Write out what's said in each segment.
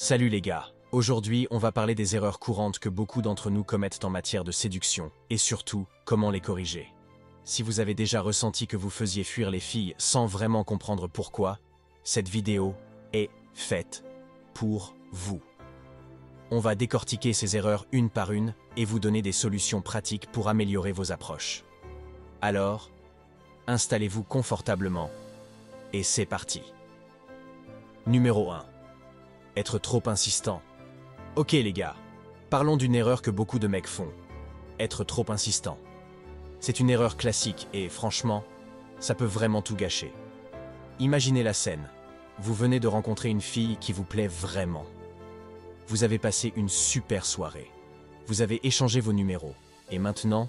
Salut les gars, aujourd'hui on va parler des erreurs courantes que beaucoup d'entre nous commettent en matière de séduction, et surtout, comment les corriger. Si vous avez déjà ressenti que vous faisiez fuir les filles sans vraiment comprendre pourquoi, cette vidéo est faite pour vous. On va décortiquer ces erreurs une par une et vous donner des solutions pratiques pour améliorer vos approches. Alors, installez-vous confortablement, et c'est parti. Numéro 1. Être trop insistant. Ok les gars, parlons d'une erreur que beaucoup de mecs font. Être trop insistant. C'est une erreur classique et franchement, ça peut vraiment tout gâcher. Imaginez la scène. Vous venez de rencontrer une fille qui vous plaît vraiment. Vous avez passé une super soirée. Vous avez échangé vos numéros. Et maintenant,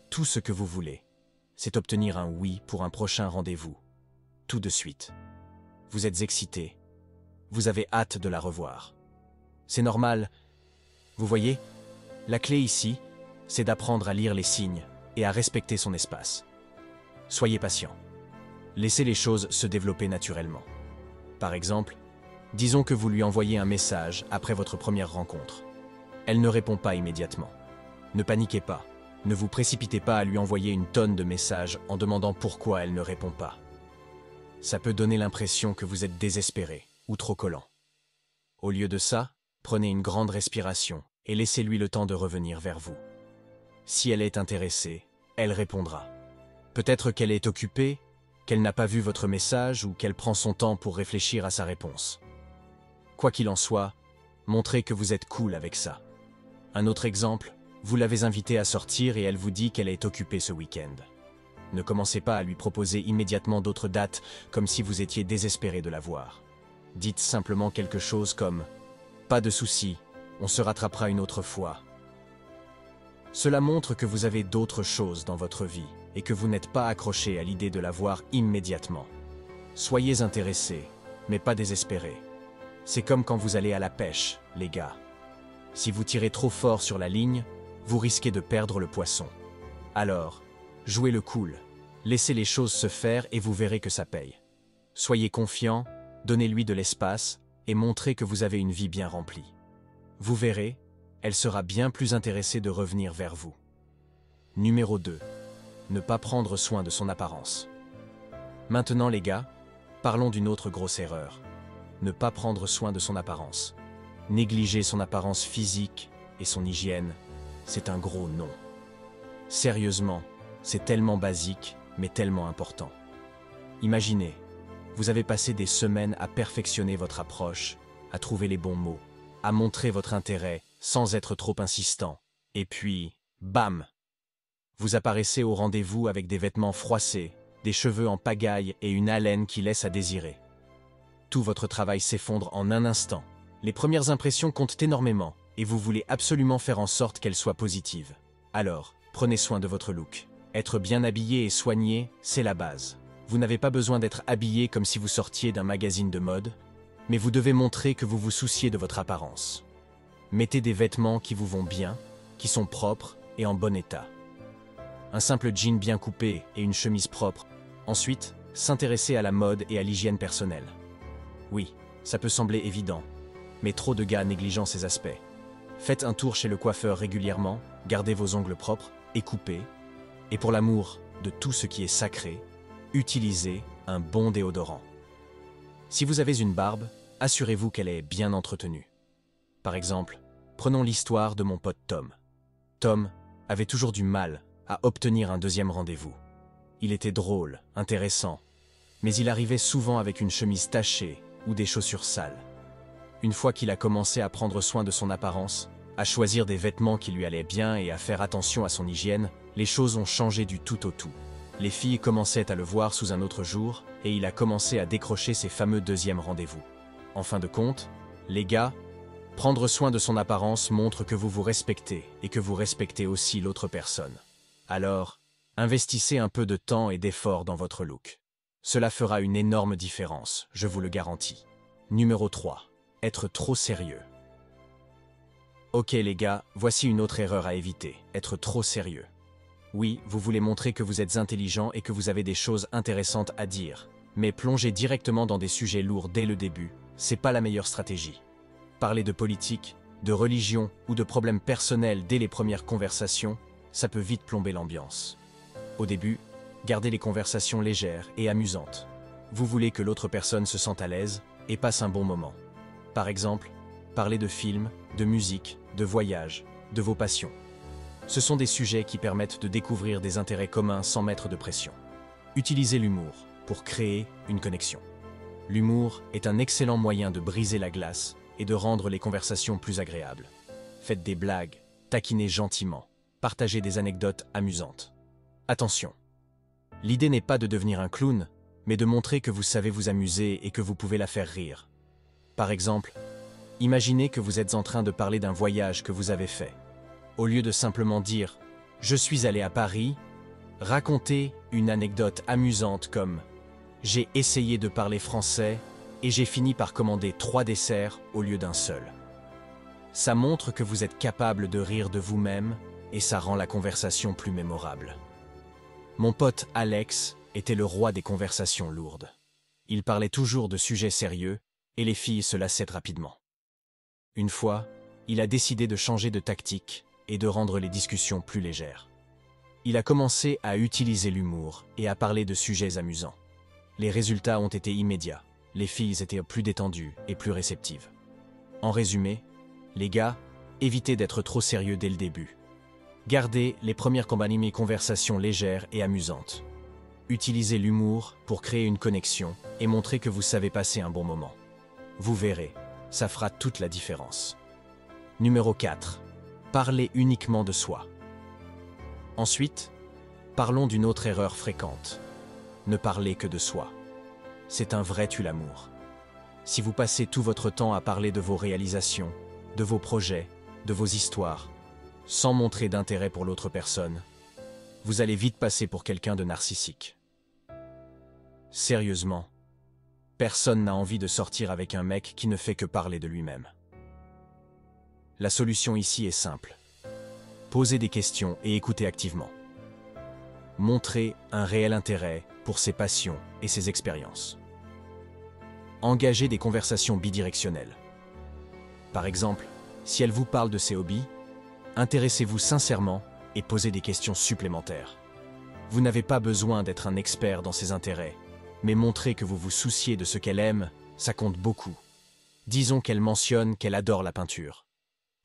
tout ce que vous voulez, c'est obtenir un oui pour un prochain rendez-vous. Tout de suite. Vous êtes excité. Vous avez hâte de la revoir. C'est normal. Vous voyez, la clé ici, c'est d'apprendre à lire les signes et à respecter son espace. Soyez patient. Laissez les choses se développer naturellement. Par exemple, disons que vous lui envoyez un message après votre première rencontre. Elle ne répond pas immédiatement. Ne paniquez pas. Ne vous précipitez pas à lui envoyer une tonne de messages en demandant pourquoi elle ne répond pas. Ça peut donner l'impression que vous êtes désespéré ou trop collant. Au lieu de ça, prenez une grande respiration et laissez-lui le temps de revenir vers vous. Si elle est intéressée, elle répondra. Peut-être qu'elle est occupée, qu'elle n'a pas vu votre message ou qu'elle prend son temps pour réfléchir à sa réponse. Quoi qu'il en soit, montrez que vous êtes cool avec ça. Un autre exemple, vous l'avez invitée à sortir et elle vous dit qu'elle est occupée ce week-end. Ne commencez pas à lui proposer immédiatement d'autres dates comme si vous étiez désespéré de la voir. Dites simplement quelque chose comme « Pas de souci, on se rattrapera une autre fois ». Cela montre que vous avez d'autres choses dans votre vie et que vous n'êtes pas accroché à l'idée de la voir immédiatement. Soyez intéressé, mais pas désespéré. C'est comme quand vous allez à la pêche, les gars. Si vous tirez trop fort sur la ligne, vous risquez de perdre le poisson. Alors, jouez le cool, laissez les choses se faire et vous verrez que ça paye. Soyez confiant, donnez-lui de l'espace et montrez que vous avez une vie bien remplie. Vous verrez, elle sera bien plus intéressée de revenir vers vous. Numéro 2. Ne pas prendre soin de son apparence. Maintenant les gars, parlons d'une autre grosse erreur. Ne pas prendre soin de son apparence. Négliger son apparence physique et son hygiène, c'est un gros non. Sérieusement, c'est tellement basique, mais tellement important. Imaginez, vous avez passé des semaines à perfectionner votre approche, à trouver les bons mots, à montrer votre intérêt sans être trop insistant. Et puis, bam! Vous apparaissez au rendez-vous avec des vêtements froissés, des cheveux en pagaille et une haleine qui laisse à désirer. Tout votre travail s'effondre en un instant. Les premières impressions comptent énormément et vous voulez absolument faire en sorte qu'elles soient positives. Alors, prenez soin de votre look. Être bien habillé et soigné, c'est la base. Vous n'avez pas besoin d'être habillé comme si vous sortiez d'un magazine de mode, mais vous devez montrer que vous vous souciez de votre apparence. Mettez des vêtements qui vous vont bien, qui sont propres et en bon état. Un simple jean bien coupé et une chemise propre. Ensuite, s'intéresser à la mode et à l'hygiène personnelle. Oui, ça peut sembler évident, mais trop de gars négligent ces aspects. Faites un tour chez le coiffeur régulièrement, gardez vos ongles propres et coupés, et pour l'amour de tout ce qui est sacré, utilisez un bon déodorant. Si vous avez une barbe, assurez-vous qu'elle est bien entretenue. Par exemple, prenons l'histoire de mon pote Tom. Tom avait toujours du mal à obtenir un deuxième rendez-vous. Il était drôle, intéressant, mais il arrivait souvent avec une chemise tachée ou des chaussures sales. Une fois qu'il a commencé à prendre soin de son apparence, à choisir des vêtements qui lui allaient bien et à faire attention à son hygiène, les choses ont changé du tout au tout. Les filles commençaient à le voir sous un autre jour et il a commencé à décrocher ses fameux deuxièmes rendez-vous. En fin de compte, les gars, prendre soin de son apparence montre que vous vous respectez et que vous respectez aussi l'autre personne. Alors, investissez un peu de temps et d'effort dans votre look. Cela fera une énorme différence, je vous le garantis. Numéro 3. Être trop sérieux. Ok les gars, voici une autre erreur à éviter, être trop sérieux. Oui, vous voulez montrer que vous êtes intelligent et que vous avez des choses intéressantes à dire. Mais plonger directement dans des sujets lourds dès le début, c'est pas la meilleure stratégie. Parler de politique, de religion ou de problèmes personnels dès les premières conversations, ça peut vite plomber l'ambiance. Au début, gardez les conversations légères et amusantes. Vous voulez que l'autre personne se sente à l'aise et passe un bon moment. Par exemple, parlez de films, de musique, de voyages, de vos passions. Ce sont des sujets qui permettent de découvrir des intérêts communs sans mettre de pression. Utilisez l'humour pour créer une connexion. L'humour est un excellent moyen de briser la glace et de rendre les conversations plus agréables. Faites des blagues, taquinez gentiment, partagez des anecdotes amusantes. Attention, l'idée n'est pas de devenir un clown, mais de montrer que vous savez vous amuser et que vous pouvez la faire rire. Par exemple, imaginez que vous êtes en train de parler d'un voyage que vous avez fait. Au lieu de simplement dire « Je suis allé à Paris », racontez une anecdote amusante comme « J'ai essayé de parler français et j'ai fini par commander 3 desserts au lieu d'un seul ». Ça montre que vous êtes capable de rire de vous-même et ça rend la conversation plus mémorable. Mon pote Alex était le roi des conversations lourdes. Il parlait toujours de sujets sérieux et les filles se lassaient rapidement. Une fois, il a décidé de changer de tactique et de rendre les discussions plus légères. Il a commencé à utiliser l'humour et à parler de sujets amusants. Les résultats ont été immédiats. Les filles étaient plus détendues et plus réceptives. En résumé, les gars, évitez d'être trop sérieux dès le début. Gardez les premières conversations légères et amusantes. Utilisez l'humour pour créer une connexion et montrer que vous savez passer un bon moment. Vous verrez, ça fera toute la différence. Numéro 4. Parlez uniquement de soi. Ensuite, parlons d'une autre erreur fréquente. Ne parlez que de soi. C'est un vrai tue-l'amour. Si vous passez tout votre temps à parler de vos réalisations, de vos projets, de vos histoires, sans montrer d'intérêt pour l'autre personne, vous allez vite passer pour quelqu'un de narcissique. Sérieusement, personne n'a envie de sortir avec un mec qui ne fait que parler de lui-même. La solution ici est simple. Posez des questions et écoutez activement. Montrez un réel intérêt pour ses passions et ses expériences. Engagez des conversations bidirectionnelles. Par exemple, si elle vous parle de ses hobbies, intéressez-vous sincèrement et posez des questions supplémentaires. Vous n'avez pas besoin d'être un expert dans ses intérêts, mais montrer que vous vous souciez de ce qu'elle aime, ça compte beaucoup. Disons qu'elle mentionne qu'elle adore la peinture.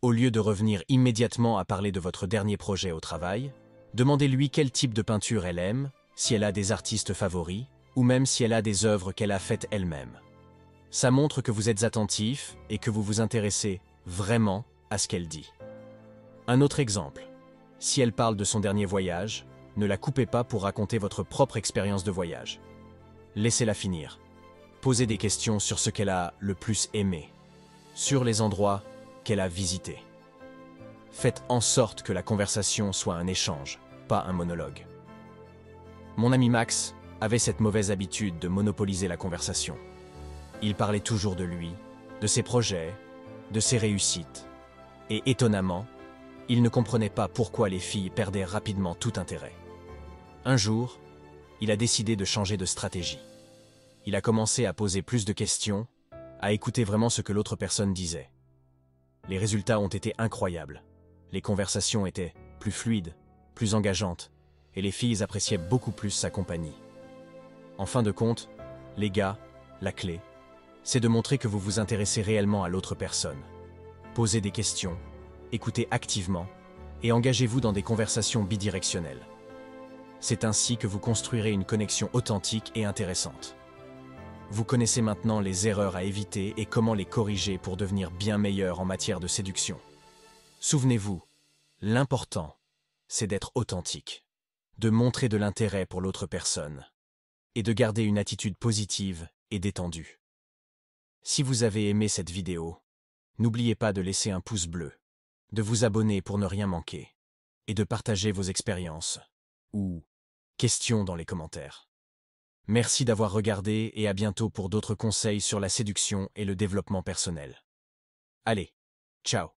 Au lieu de revenir immédiatement à parler de votre dernier projet au travail, demandez-lui quel type de peinture elle aime, si elle a des artistes favoris, ou même si elle a des œuvres qu'elle a faites elle-même. Ça montre que vous êtes attentif et que vous vous intéressez vraiment à ce qu'elle dit. Un autre exemple. Si elle parle de son dernier voyage, ne la coupez pas pour raconter votre propre expérience de voyage. Laissez-la finir. Posez des questions sur ce qu'elle a le plus aimé, sur les endroits qu'elle a visités. Faites en sorte que la conversation soit un échange, pas un monologue. Mon ami Max avait cette mauvaise habitude de monopoliser la conversation. Il parlait toujours de lui, de ses projets, de ses réussites. Et étonnamment, il ne comprenait pas pourquoi les filles perdaient rapidement tout intérêt. Un jour, il a décidé de changer de stratégie. Il a commencé à poser plus de questions, à écouter vraiment ce que l'autre personne disait. Les résultats ont été incroyables. Les conversations étaient plus fluides, plus engageantes, et les filles appréciaient beaucoup plus sa compagnie. En fin de compte, les gars, la clé, c'est de montrer que vous vous intéressez réellement à l'autre personne. Posez des questions, écoutez activement, et engagez-vous dans des conversations bidirectionnelles. C'est ainsi que vous construirez une connexion authentique et intéressante. Vous connaissez maintenant les erreurs à éviter et comment les corriger pour devenir bien meilleur en matière de séduction. Souvenez-vous, l'important, c'est d'être authentique, de montrer de l'intérêt pour l'autre personne et de garder une attitude positive et détendue. Si vous avez aimé cette vidéo, n'oubliez pas de laisser un pouce bleu, de vous abonner pour ne rien manquer et de partager vos expériences ou questions dans les commentaires. Merci d'avoir regardé et à bientôt pour d'autres conseils sur la séduction et le développement personnel. Allez, ciao!